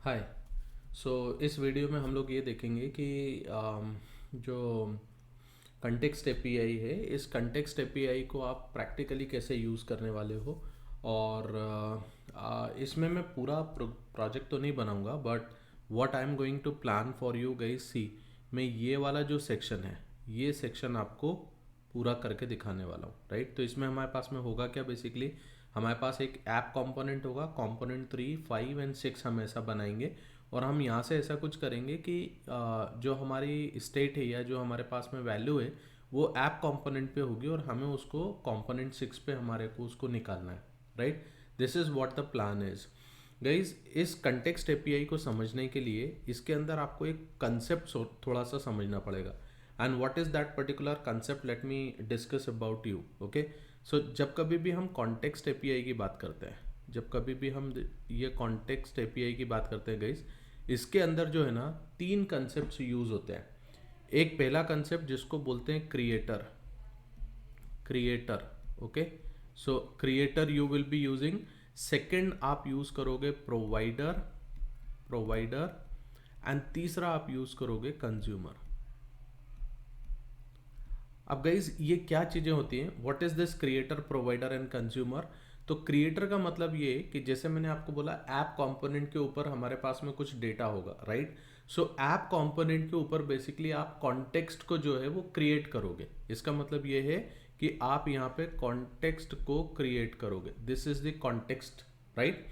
हाय। सो इस वीडियो में हम लोग ये देखेंगे कि जो कंटेक्स्ट एपीआई है, इस कंटेक्स्ट एपीआई को आप प्रैक्टिकली कैसे यूज़ करने वाले हो। और इसमें मैं पूरा प्रोजेक्ट तो नहीं बनाऊंगा, but what I am going to plan for you guys, see मैं ये वाला जो सेक्शन है, ये सेक्शन आपको पूरा करके दिखाने वाला हूँ, राइट। तो इसमें हमारे पास में होगा क्या, बेसिकली हमारे पास एक ऐप कंपोनेंट होगा, कंपोनेंट 3, 5 एंड 6 हम ऐसा बनाएंगे। और हम यहाँ से ऐसा कुछ करेंगे कि जो हमारी स्टेट है या जो हमारे पास में वैल्यू है वो ऐप कंपोनेंट पे होगी, और हमें उसको कंपोनेंट 6 पे हमारे को उसको निकालना है, right. This is what the plan is guys. इस कंटेक्स्ट एपीआई को समझने के लिए इसके अंदर आपको एक कंसेप्ट थोड़ा सा समझना पड़ेगा। And what is that particular concept, let me discuss about you, okay. So जब कभी भी हम कॉन्टेक्स्ट एपीआई की बात करते हैं, जब कभी भी हम ये कॉन्टेक्स्ट एपीआई की बात करते हैं गाइज, इसके अंदर जो है ना 3 कंसेप्ट यूज़ होते हैं। एक पहला कंसेप्ट जिसको बोलते हैं creator, creator, okay. So creator you will be using. Second आप यूज़ करोगे प्रोवाइडर, प्रोवाइडर। एंड तीसरा आप यूज़ करोगे कंज्यूमर। अब गाइज ये क्या चीज़ें होती हैं, what is this creator, provider and consumer. तो क्रिएटर का मतलब ये कि जैसे मैंने आपको बोला ऐप कंपोनेंट के ऊपर हमारे पास में कुछ डेटा होगा, राइट। सो ऐप कंपोनेंट के ऊपर बेसिकली आप कॉन्टेक्स्ट को जो है वो क्रिएट करोगे। इसका मतलब ये है कि आप यहाँ पे कॉन्टेक्स्ट को क्रिएट करोगे, this is the context, right.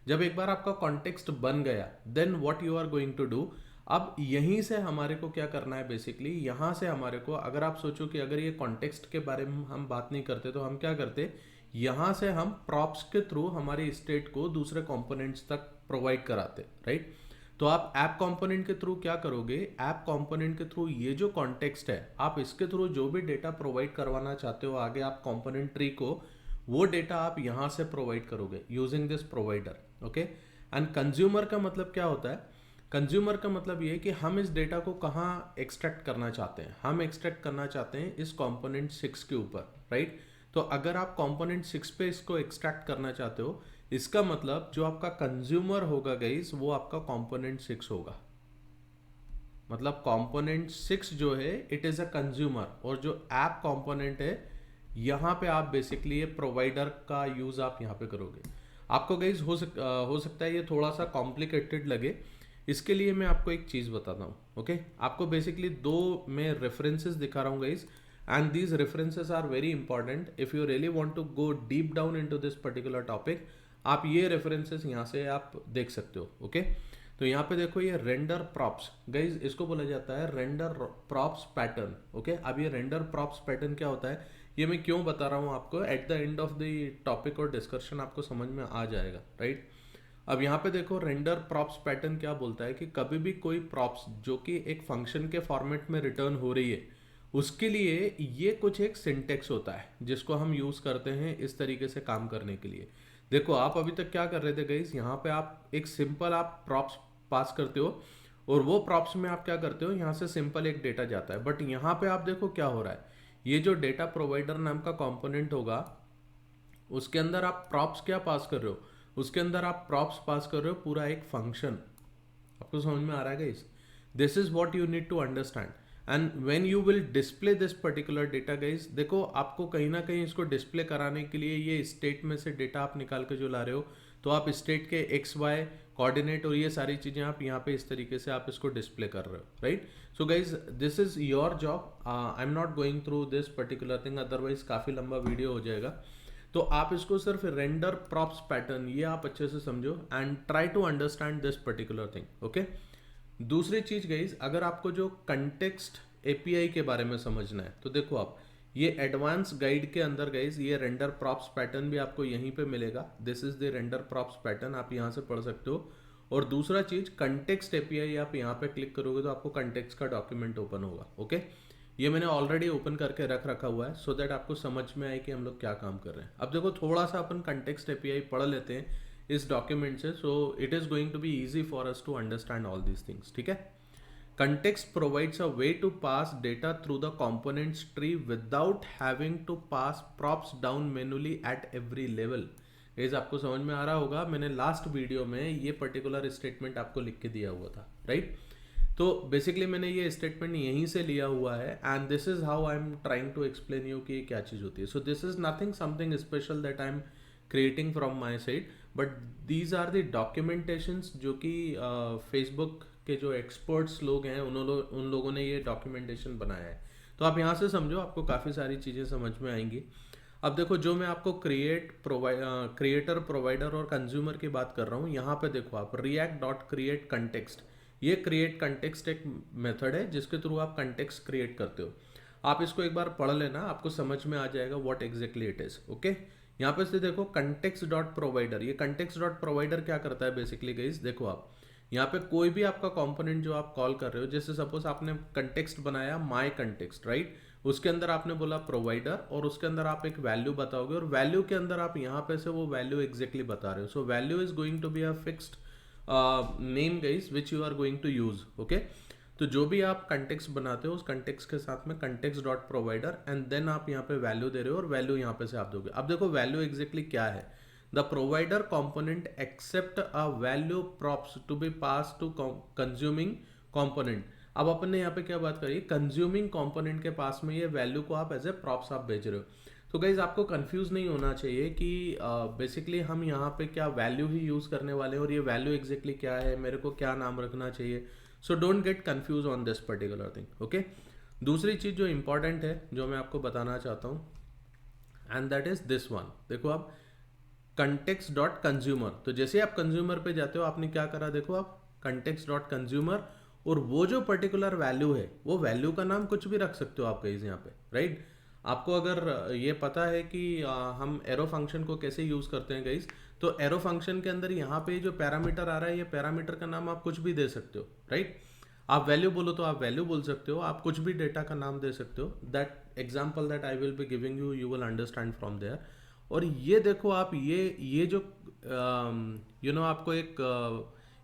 जब एक बार आपका कॉन्टेक्स्ट बन गया, then what you are going to do, अब यहीं से हमारे को क्या करना है, बेसिकली यहाँ से हमारे को, अगर आप सोचो कि अगर ये कॉन्टेक्स्ट के बारे में हम बात नहीं करते तो हम क्या करते, यहाँ से हम प्रॉप्स के थ्रू हमारी स्टेट को दूसरे कंपोनेंट्स तक प्रोवाइड कराते, राइट। तो आप ऐप कंपोनेंट के थ्रू क्या करोगे, ऐप कंपोनेंट के थ्रू ये जो कॉन्टेक्स्ट है, आप इसके थ्रू जो भी डेटा प्रोवाइड करवाना चाहते हो आगे आप कंपोनेंट ट्री को, वो डेटा आप यहाँ से प्रोवाइड करोगे using this provider, okay. And consumer का मतलब क्या होता है, कंज्यूमर का मतलब ये है कि हम इस डेटा को कहाँ एक्सट्रैक्ट करना चाहते हैं, हम एक्सट्रैक्ट करना चाहते हैं इस कंपोनेंट 6 के ऊपर, राइट। तो अगर आप कंपोनेंट 6 पे इसको एक्सट्रैक्ट करना चाहते हो, इसका मतलब जो आपका कंज्यूमर होगा गाइस, वो आपका कंपोनेंट 6 होगा। मतलब कंपोनेंट 6 जो है इट इज़ अ कंज्यूमर, और जो ऐप कंपोनेंट है यहाँ पे आप बेसिकली ये प्रोवाइडर का यूज़ आप यहाँ पे करोगे। आपको गाइज हो सकता है ये थोड़ा सा कॉम्प्लिकेटेड लगे, इसके लिए मैं आपको एक चीज़ बताता हूँ, ओके। आपको बेसिकली दो मैं रेफरेंसेस दिखा रहा हूँ guys, and these references are very important if you really want to go deep down into this particular topic. आप ये रेफरेंसेस यहाँ से आप देख सकते हो, ओके। तो यहाँ पे देखो ये रेंडर प्रॉप्स गाइज, इसको बोला जाता है रेंडर प्रॉप्स पैटर्न, ओके। अब ये रेंडर प्रॉप्स पैटर्न क्या होता है, ये मैं क्यों बता रहा हूँ आपको, at the end of the topic और डिस्कशन आपको समझ में आ जाएगा, राइट। अब यहाँ पे देखो रेंडर प्रॉप्स पैटर्न क्या बोलता है कि कभी भी कोई प्रॉप्स जो कि एक फंक्शन के फॉर्मेट में रिटर्न हो रही है, उसके लिए ये कुछ एक सिंटेक्स होता है जिसको हम यूज़ करते हैं इस तरीके से काम करने के लिए। देखो आप अभी तक क्या कर रहे थे गाइस, यहाँ पे आप एक सिंपल आप प्रॉप्स पास करते हो, और वो प्रॉप्स में आप क्या करते हो, यहाँ से सिंपल एक डेटा जाता है। बट यहाँ पे आप देखो क्या हो रहा है, ये जो डेटा प्रोवाइडर नाम का कंपोनेंट होगा, उसके अंदर आप प्रॉप्स क्या पास कर रहे हो, उसके अंदर आप प्रॉप्स पास कर रहे हो पूरा एक फंक्शन। आपको समझ में आ रहा है guys, this is what you need to understand. And when you will display this particular data guys, देखो आपको कहीं ना कहीं इसको डिस्प्ले कराने के लिए ये स्टेट में से डेटा आप निकाल के जो ला रहे हो, तो आप स्टेट के एक्स वाई कोऑर्डिनेट और ये सारी चीज़ें आप यहाँ पे इस तरीके से आप इसको डिस्प्ले कर रहे हो, right. So guys this is your job, I am not going through this particular thing, otherwise काफ़ी लंबा वीडियो हो जाएगा। तो आप इसको सिर्फ रेंडर प्रॉप्स पैटर्न ये आप अच्छे से समझो and try to understand this particular thing, okay. दूसरी चीज गाइज, अगर आपको जो कंटेक्स्ट एपीआई के बारे में समझना है तो देखो आप ये एडवांस गाइड के अंदर गाइज ये रेंडर प्रॉप्स पैटर्न भी आपको यहीं पे मिलेगा, this is the render props pattern, आप यहाँ से पढ़ सकते हो। और दूसरा चीज कंटेक्स्ट एपीआई, आप यहाँ पे क्लिक करोगे तो आपको कंटेक्स्ट का डॉक्यूमेंट ओपन होगा, ओके। ये मैंने ऑलरेडी ओपन करके रख रखा हुआ है सो दैट आपको समझ में आए कि हम लोग क्या काम कर रहे हैं। अब देखो थोड़ा सा अपन कंटेक्स्ट एपीआई पढ़ लेते हैं इस डॉक्यूमेंट से, so it is going to be easy for us to understand all these things, ठीक है। Context provides a way to pass data through the components tree without having to pass props down manually at every level. Guys आपको समझ में आ रहा होगा, मैंने last video में ये पर्टिकुलर स्टेटमेंट आपको लिख के दिया हुआ था, राइट। तो बेसिकली मैंने ये स्टेटमेंट यहीं से लिया हुआ है and this is how I am trying to explain you कि ये क्या चीज़ होती है। So this is nothing something special that I am creating from my side, but these are the documentations जो कि फेसबुक के जो एक्सपर्ट्स लोग हैं उन लोगों ने ये डॉक्यूमेंटेशन बनाया है। तो आप यहाँ से समझो, आपको काफ़ी सारी चीज़ें समझ में आएंगी। अब देखो, जो मैं आपको क्रिएटर, प्रोवाइडर और कंज्यूमर की बात कर रहा हूँ, यहाँ पे देखो आप रिएक्ट डॉट क्रिएट कंटेक्स्ट, ये क्रिएट कंटेक्स्ट एक मेथड है जिसके थ्रू आप कंटेक्स्ट क्रिएट करते हो। आप इसको एक बार पढ़ लेना, आपको समझ में आ जाएगा what exactly it is. Okay, यहाँ पे से देखो कंटेक्स्ट डॉट प्रोवाइडर, ये कंटेक्स्ट डॉट प्रोवाइडर क्या करता है बेसिकली गाइस, देखो आप यहाँ पे कोई भी आपका कंपोनेंट जो आप कॉल कर रहे हो, जैसे सपोज आपने कंटेक्स्ट बनाया माय कंटेक्स्ट, राइट, उसके अंदर आपने बोला प्रोवाइडर और उसके अंदर आप एक वैल्यू बताओगे और वैल्यू के अंदर आप यहाँ पे से वो वैल्यू एग्जैक्टली बता रहे हो। So value is going to be a fixed name guys which you are going to use. Okay, तो जो भी आप कंटेक्स्ट बनाते हो उस कंटेक्स्ट के साथ में context dot provider and then आप यहाँ पे वैल्यू दे रहे हो और वैल्यू यहाँ पे से आप दोगे। अब देखो वैल्यू एग्जैक्टली क्या है, the provider component accept a value props to be pass to consuming component. अब अपन ने यहाँ पे क्या बात करी, कंज्यूमिंग कंपोनेंट के पास में ये वैल्यू को आप एज ए प्रॉप्स आप भेज रहे हो। तो गाइज आपको कंफ्यूज नहीं होना चाहिए कि बेसिकली हम यहाँ पे क्या वैल्यू ही यूज करने वाले हैं और ये वैल्यू एग्जैक्टली क्या है, मेरे को क्या नाम रखना चाहिए। So don't get confuse on this particular thing. Okay, दूसरी चीज जो इंपॉर्टेंट है जो मैं आपको बताना चाहता हूँ and that is this one. देखो आप कंटेक्स्ट डॉट कंज्यूमर, तो जैसे आप कंज्यूमर पे जाते हो आपने क्या करा, देखो आप कंटेक्स्ट डॉट कंज्यूमर और वो जो पर्टिकुलर वैल्यू है वो वैल्यू का नाम कुछ भी रख सकते हो आप गाइस यहाँ पे, राइट। आपको अगर ये पता है कि हम एरो फंक्शन को कैसे यूज करते हैं गाइस, तो एरो फंक्शन के अंदर यहाँ पे जो पैरामीटर आ रहा है ये पैरामीटर का नाम आप कुछ भी दे सकते हो, राइट। आप वैल्यू बोलो तो आप वैल्यू बोल सकते हो, आप कुछ भी डेटा का नाम दे सकते हो। That example that I will be giving you, you will understand from there. और ये देखो आप ये जो आपको एक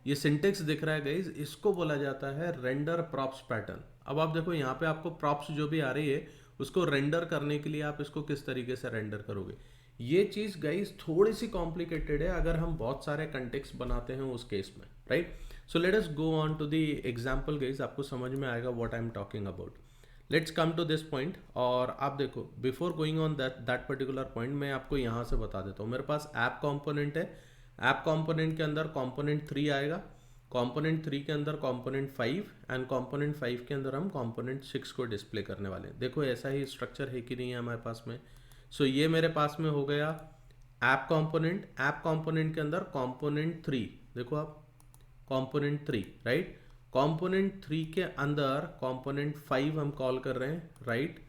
ये सिंटेक्स दिख रहा है गाइज, इसको बोला जाता है रेंडर प्रॉप्स पैटर्न। अब आप देखो यहाँ पे आपको प्रॉप्स जो भी आ रही है उसको रेंडर करने के लिए आप इसको किस तरीके से रेंडर करोगे। ये चीज गाइज थोड़ी सी कॉम्प्लिकेटेड है अगर हम बहुत सारे कंटेक्स्ट बनाते हैं उस केस में, right. So let us go on to the example guys, आपको समझ में आएगा what I am talking about. Let's come to this point. और आप देखो before going on that particular point मैं आपको यहाँ से बता देता हूँ, मेरे पास ऐप कॉम्पोनेंट है, ऐप कॉम्पोनेंट के अंदर कॉम्पोनेंट 3 आएगा, कॉम्पोनेंट 3 के अंदर कॉम्पोनेंट 5 एंड कॉम्पोनेंट 5 के अंदर हम कॉम्पोनेंट 6 को डिस्प्ले करने वाले हैं। देखो ऐसा ही स्ट्रक्चर है कि नहीं है हमारे पास में। सो ये मेरे पास में हो गया ऐप कॉम्पोनेंट, ऐप कॉम्पोनेंट के अंदर कॉम्पोनेंट 3, देखो आप कॉम्पोनेंट 3, राइट। कॉम्पोनेंट 3 के अंदर कॉम्पोनेंट 5 हम कॉल कर रहे हैं, राइट।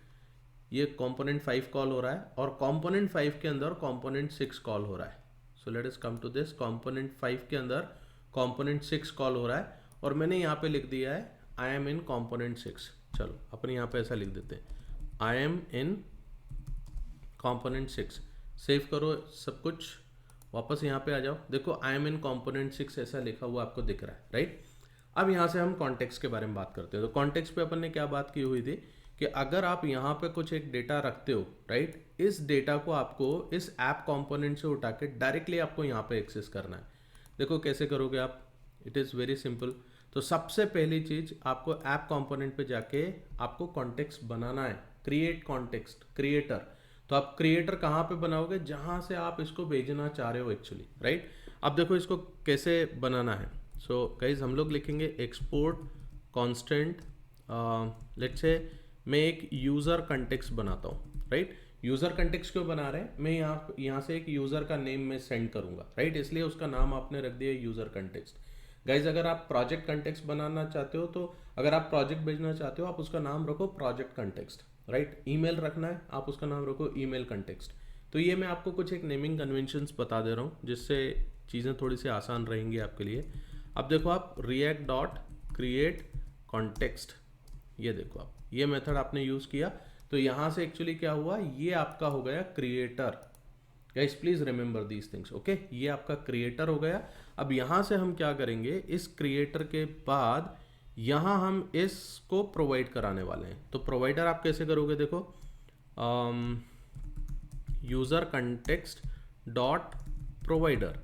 ये कॉम्पोनेंट 5 कॉल हो रहा है और कॉम्पोनेंट 5 के अंदर कॉम्पोनेंट 6 कॉल हो रहा है। So let us come to this, component 5 के अंदर कॉम्पोनेंट 6 कॉल हो रहा है और मैंने यहाँ पे लिख दिया है आई एम इन कॉम्पोनेंट 6। चलो अपन यहाँ पे ऐसा लिख देते हैं, I am in component 6। Save करो सब कुछ, वापस यहाँ पे आ जाओ, देखो आई एम इन कॉम्पोनेंट 6 ऐसा लिखा हुआ आपको दिख रहा है, राइट। अब यहाँ से हम कॉन्टेक्स्ट के बारे में बात करते हैं। तो कॉन्टेक्स्ट पे अपन ने क्या बात की हुई थी कि अगर आप यहाँ पे कुछ एक डेटा रखते हो, राइट, इस डेटा को आपको इस ऐप कंपोनेंट से उठा के डायरेक्टली आपको यहाँ पे एक्सेस करना है। देखो कैसे करोगे आप, इट इज़ वेरी सिंपल। तो सबसे पहली चीज आपको ऐप कंपोनेंट पे जाके आपको कॉन्टेक्स्ट बनाना है, क्रिएट कॉन्टेक्स्ट, क्रिएटर। तो आप क्रिएटर कहाँ पे बनाओगे, जहाँ से आप इसको भेजना चाह रहे हो एक्चुअली, राइट। अब देखो इसको कैसे बनाना है। सो गाइज हम लोग लिखेंगे एक्सपोर्ट कॉन्स्टेंट, लेट्स से मैं एक यूज़र कंटेक्स्ट बनाता हूँ, राइट। यूज़र कंटेक्स्ट क्यों बना रहे हैं, मैं यहाँ से एक यूज़र का नेम मैं सेंड करूँगा, राइट, इसलिए उसका नाम आपने रख दिया यूज़र कंटेक्स्ट। गाइज अगर आप प्रोजेक्ट कंटेक्स्ट बनाना चाहते हो, तो अगर आप प्रोजेक्ट भेजना चाहते हो आप उसका नाम रखो प्रोजेक्ट कंटेक्स्ट, राइट। ईमेल रखना है आप उसका नाम रखो ईमेल कंटेक्स्ट। तो ये मैं आपको कुछ एक नेमिंग कन्वेंशंस बता दे रहा हूँ जिससे चीज़ें थोड़ी सी आसान रहेंगी आपके लिए। अब देखो आप रिएक्ट डॉट क्रिएट कॉन्टेक्स्ट, ये देखो आप ये मेथड आपने यूज़ किया, तो यहाँ से एक्चुअली क्या हुआ, ये आपका हो गया creator. Guys please remember these things, okay, ये आपका क्रिएटर हो गया। अब यहाँ से हम क्या करेंगे, इस क्रिएटर के बाद यहाँ हम इसको प्रोवाइड कराने वाले हैं। तो प्रोवाइडर आप कैसे करोगे, देखो यूज़र कंटेक्स्ट डॉट प्रोवाइडर।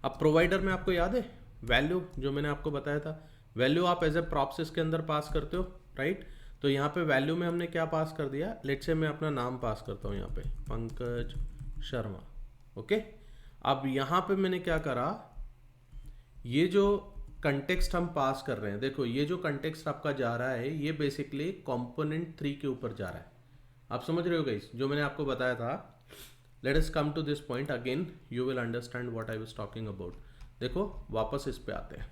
अब प्रोवाइडर में आपको याद है वैल्यू जो मैंने आपको बताया था, वैल्यू आप एज ए प्रॉप्स के अंदर पास करते हो, राइट। तो यहाँ पे वैल्यू में हमने क्या पास कर दिया, लेट्स से मैं अपना नाम पास करता हूँ यहाँ पे पंकज शर्मा, ओके। अब यहाँ पे मैंने क्या करा, ये जो कंटेक्स्ट हम पास कर रहे हैं, देखो ये जो कंटेक्स्ट आपका जा रहा है ये बेसिकली कंपोनेंट 3 के ऊपर जा रहा है। आप समझ रहे हो गाइस जो मैंने आपको बताया था। Let us come to this point again, you will understand what I was talking about. देखो वापस इस पे आते हैं।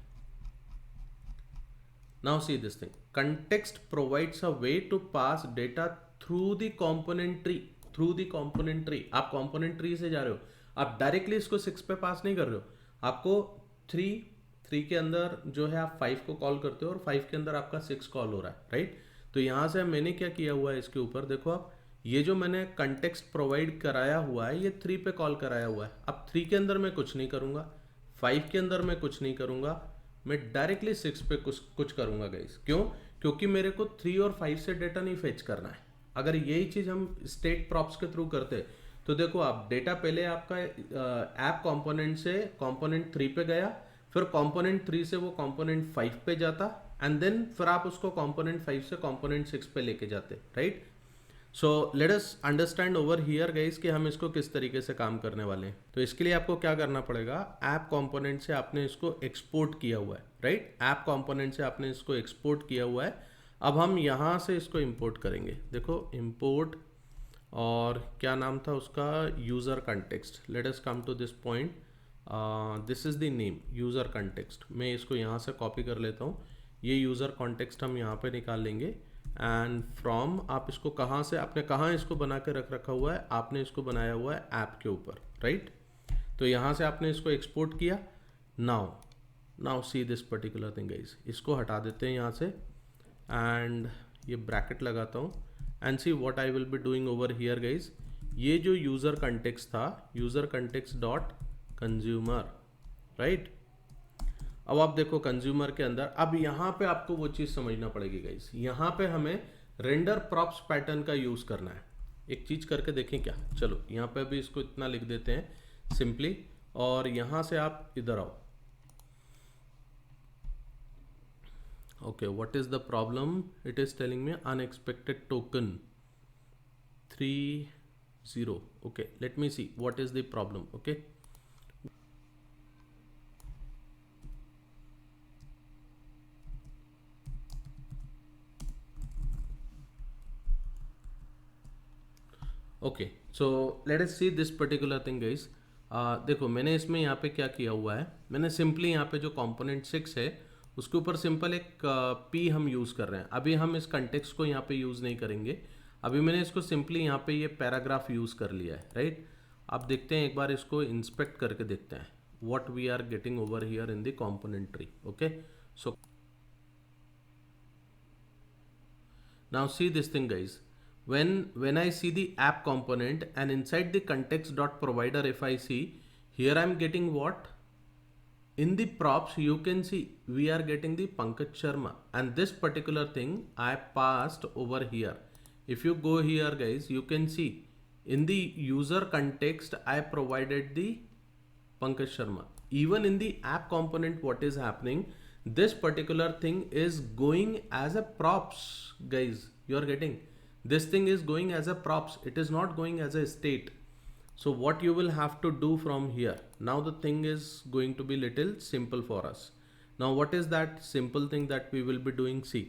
Now see this thing, context provides a way to pass data through the component tree, through the component tree. आप component tree से जा रहे हो, आप डायरेक्टली इसको 6 पे पास नहीं कर रहे हो, आपको 3 के अंदर जो है आप 5 को कॉल करते हो और 5 के अंदर आपका 6 कॉल हो रहा है, राइट। तो यहाँ से मैंने क्या किया हुआ है इसके ऊपर, देखो आप ये जो मैंने कंटेक्स्ट प्रोवाइड कराया हुआ है ये 3 पे कॉल कराया हुआ है। अब 3 के अंदर मैं कुछ नहीं करूँगा, 5 के अंदर मैं कुछ नहीं करूँगा, मैं डायरेक्टली 6 पे कुछ करूँगा गाइस। क्यों? क्योंकि मेरे को 3 और 5 से डेटा नहीं फेच करना है। अगर यही चीज़ हम स्टेट प्रॉप्स के थ्रू करते तो देखो आप डेटा पहले आपका ऐप कंपोनेंट से कंपोनेंट 3 पे गया, फिर कंपोनेंट 3 से वो कंपोनेंट 5 पे जाता, एंड देन फिर आप उसको कंपोनेंट 5 से कंपोनेंट 6 पे लेके जाते, right. So let us understand over here guys कि हम इसको किस तरीके से काम करने वाले हैं। तो इसके लिए आपको क्या करना पड़ेगा, ऐप कंपोनेंट से आपने इसको एक्सपोर्ट किया हुआ है, राइट। ऐप कंपोनेंट से आपने इसको एक्सपोर्ट किया हुआ है। अब हम यहाँ से इसको इंपोर्ट करेंगे, देखो इंपोर्ट, और क्या नाम था उसका, user context. Let us come to this point, this is the name user context. मैं इसको यहाँ से कॉपी कर लेता हूँ, ये यूज़र कॉन्टेक्स्ट हम यहाँ पे निकाल लेंगे। एंड फ्रॉम, आप इसको कहाँ से, आपने कहाँ इसको बना के रखा हुआ है, आपने इसको बनाया हुआ है ऐप के ऊपर, राइट। तो यहाँ से आपने इसको एक्सपोर्ट किया। Now see this particular thing guys, इसको हटा देते हैं यहाँ से एंड ये ब्रैकेट लगाता हूँ and see what I will be doing over here guys. ये जो यूज़र कंटेक्स्ट था, user context dot consumer, right. अब आप देखो कंज्यूमर के अंदर, अब यहाँ पे आपको वो चीज़ समझना पड़ेगी गाइस, यहाँ पे हमें रेंडर प्रॉप्स पैटर्न का यूज़ करना है। एक चीज़ करके देखें क्या, चलो यहाँ पे भी इसको इतना लिख देते हैं सिंपली, और यहाँ से आप इधर आओ। Okay, what is the problem, it is telling me unexpected token 30। Okay, let me see what is the problem. Okay, okay, so let us see this particular thing guys. देखो मैंने इसमें यहाँ पे क्या किया हुआ है, मैंने सिंपली यहाँ पे जो कंपोनेंट 6 है उसके ऊपर सिंपल एक पी हम यूज़ कर रहे हैं। अभी हम इस कंटेक्स्ट को यहाँ पे यूज़ नहीं करेंगे, अभी मैंने इसको सिंपली यहाँ पे ये पैराग्राफ यूज़ कर लिया है, राइट। अब देखते हैं, एक बार इसको इंस्पेक्ट करके देखते हैं what we are getting over here in the component tree. Okay, so now see this thing guys, when I see the app component and inside the context dot provider, if I see here I'm getting what, in the props you can see we are getting the Pankaj Sharma, and this particular thing I passed over here. If you go here guys, you can see in the user context I provided the Pankaj Sharma. Even in the app component, what is happening, this particular thing is going as a props guys, you are getting, this thing is going as a props, it is not going as a state. So what you will have to do from here, now the thing is going to be little simple for us. Now what is that simple thing that we will be doing? See,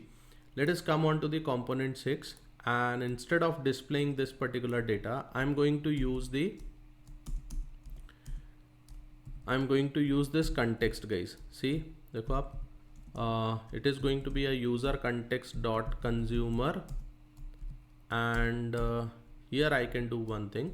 let us come on to the component 6, and instead of displaying this particular data, I'm going to use this context guys. See, देखो आप, it is going to be a user context dot consumer, and here I can do one thing,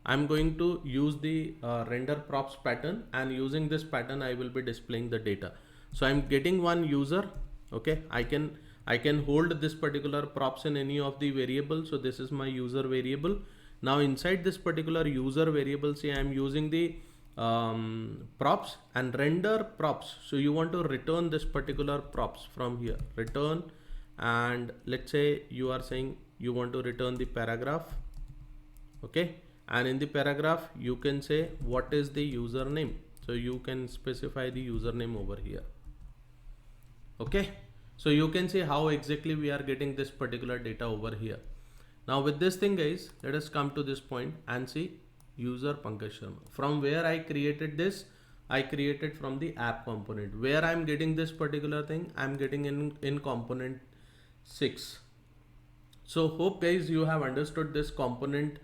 I'm going to use the render props pattern, and using this pattern I will be displaying the data. So I'm getting one user. Okay, I can hold this particular props in any of the variables. So this is my user variable. Now inside this particular user variable, say I'm using the props and render props. So you want to return this particular props from here, return, and let's say you are saying you want to return the paragraph. Okay, and in the paragraph you can say what is the username, so you can specify the username over here. Okay, so you can see how exactly we are getting this particular data over here. Now with this thing guys, let us come to this point and see user Pankaj Sharma. From where I created this, I created from the app component. Where I'm getting this particular thing, I'm getting in component 6. So hope guys you have understood this component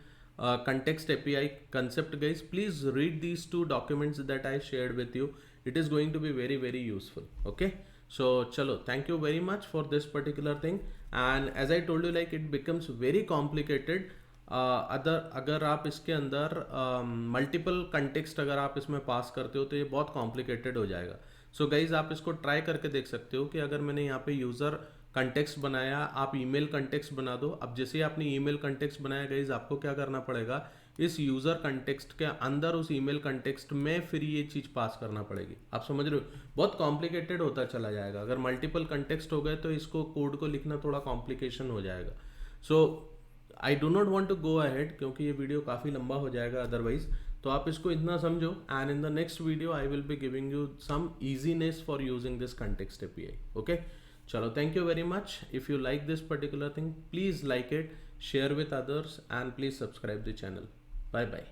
context API concept guys. Please read these two documents that I shared with you. It is going to be very useful. Okay, so chalo, thank you very much for this particular thing. And as I told you, like it becomes very complicated अगर आप इसके अंदर multiple context अगर आप इसमें पास करते हो तो ये बहुत कॉम्प्लिकेटेड हो जाएगा. सो गाइज आप इसको ट्राई करके देख सकते हो कि अगर मैंने यहाँ पे यूज़र कंटेक्स्ट बनाया, आप ईमेल कंटेक्स्ट बना दो. अब जैसे ही आपने ईमेल कंटेक्स्ट बनाया गाइज, आपको क्या करना पड़ेगा, इस यूज़र कंटेक्स्ट के अंदर उस ईमेल कंटेक्स्ट में फिर ये चीज़ पास करना पड़ेगी. आप समझ रहे हो, बहुत कॉम्प्लिकेटेड होता चला जाएगा. अगर मल्टीपल कंटेक्स्ट हो गए तो इसको कोड को लिखना थोड़ा कॉम्प्लिकेशन हो जाएगा. So I do not want to go ahead क्योंकि ये वीडियो काफ़ी लंबा हो जाएगा अदरवाइज. तो आप इसको इतना समझो, and in the next video I will be giving you some easiness for using this context API. Okay, चलो, thank you very much. If you like this particular thing, please like it, share with others, and please subscribe the channel. Bye bye.